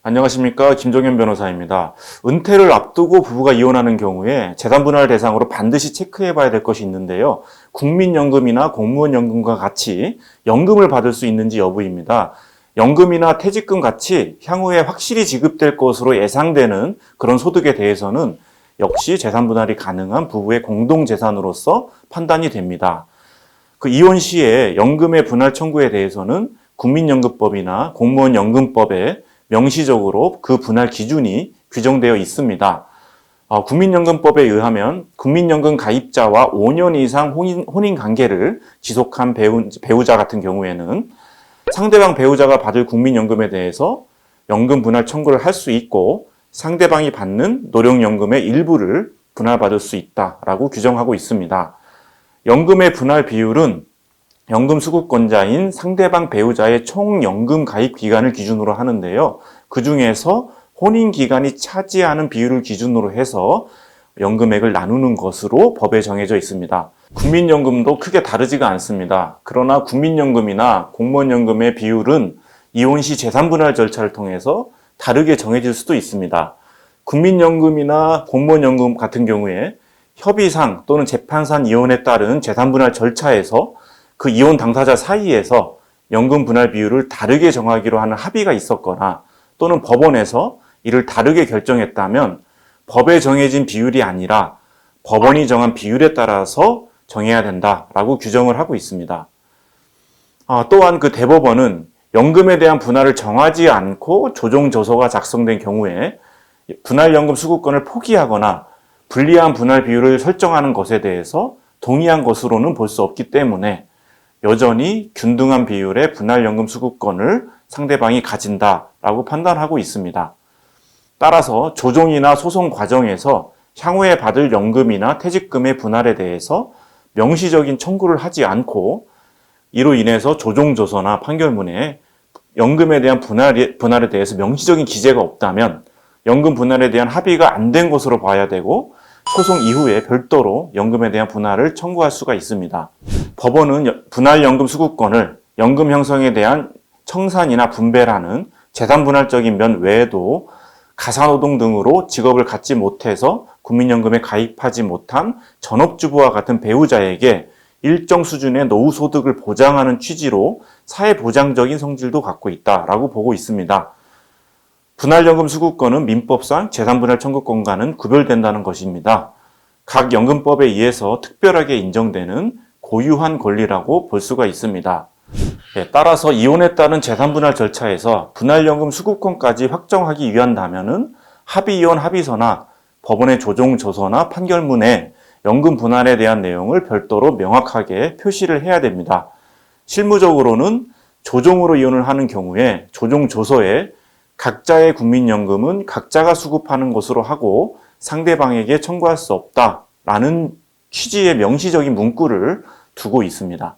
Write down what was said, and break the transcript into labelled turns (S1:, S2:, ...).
S1: 안녕하십니까, 김종현 변호사입니다. 은퇴를 앞두고 부부가 이혼하는 경우에 재산 분할 대상으로 반드시 체크해 봐야 될 것이 있는데요. 국민연금이나 공무원연금과 같이 연금을 받을 수 있는지 여부입니다. 연금이나 퇴직금 같이 향후에 확실히 지급될 것으로 예상되는 그런 소득에 대해서는 역시 재산 분할이 가능한 부부의 공동재산으로서 판단이 됩니다. 이혼 시에 연금의 분할 청구에 대해서는 국민연금법이나 공무원연금법에 명시적으로 그 분할 기준이 규정되어 있습니다. 국민연금법에 의하면 국민연금 가입자와 5년 이상 혼인관계를 지속한 배우자 같은 경우에는 상대방 배우자가 받을 국민연금에 대해서 연금 분할 청구를 할 수 있고 상대방이 받는 노령연금의 일부를 분할받을 수 있다라고 규정하고 있습니다. 연금의 분할 비율은 연금 수급권자인 상대방 배우자의 총 연금 가입 기간을 기준으로 하는데요. 그 중에서 혼인 기간이 차지하는 비율을 기준으로 해서 연금액을 나누는 것으로 법에 정해져 있습니다. 국민연금도 크게 다르지가 않습니다. 그러나 국민연금이나 공무원연금의 비율은 이혼 시 재산 분할 절차를 통해서 다르게 정해질 수도 있습니다. 국민연금이나 공무원연금 같은 경우에 협의상 또는 재판상 이혼에 따른 재산 분할 절차에서 그 이혼 당사자 사이에서 연금 분할 비율을 다르게 정하기로 하는 합의가 있었거나 또는 법원에서 이를 다르게 결정했다면 법에 정해진 비율이 아니라 법원이 정한 비율에 따라서 정해야 된다라고 규정을 하고 있습니다. 또한 그 대법원은 연금에 대한 분할을 정하지 않고 조정조서가 작성된 경우에 분할연금 수급권을 포기하거나 불리한 분할 비율을 설정하는 것에 대해서 동의한 것으로는 볼 수 없기 때문에 여전히 균등한 비율의 분할연금 수급권을 상대방이 가진다라고 판단하고 있습니다. 따라서 조정이나 소송 과정에서 향후에 받을 연금이나 퇴직금의 분할에 대해서 명시적인 청구를 하지 않고 이로 인해서 조정조서나 판결문에 연금에 대한 분할에 대해서 명시적인 기재가 없다면 연금 분할에 대한 합의가 안 된 것으로 봐야 되고 소송 이후에 별도로 연금에 대한 분할을 청구할 수가 있습니다. 법원은 분할연금 수급권을 연금 형성에 대한 청산이나 분배라는 재산 분할적인 면 외에도 가사노동 등으로 직업을 갖지 못해서 국민연금에 가입하지 못한 전업주부와 같은 배우자에게 일정 수준의 노후소득을 보장하는 취지로 사회보장적인 성질도 갖고 있다라고 보고 있습니다. 분할연금 수급권은 민법상 재산분할 청구권과는 구별된다는 것입니다. 각 연금법에 의해서 특별하게 인정되는 고유한 권리라고 볼 수가 있습니다. 따라서 이혼에 따른 재산분할 절차에서 분할연금 수급권까지 확정하기 위한다면은 합의이혼 합의서나 법원의 조정조서나 판결문에 연금 분할에 대한 내용을 별도로 명확하게 표시를 해야 됩니다. 실무적으로는 조정으로 이혼을 하는 경우에 조정조서에 각자의 국민연금은 각자가 수급하는 것으로 하고 상대방에게 청구할 수 없다라는 취지의 명시적인 문구를 두고 있습니다.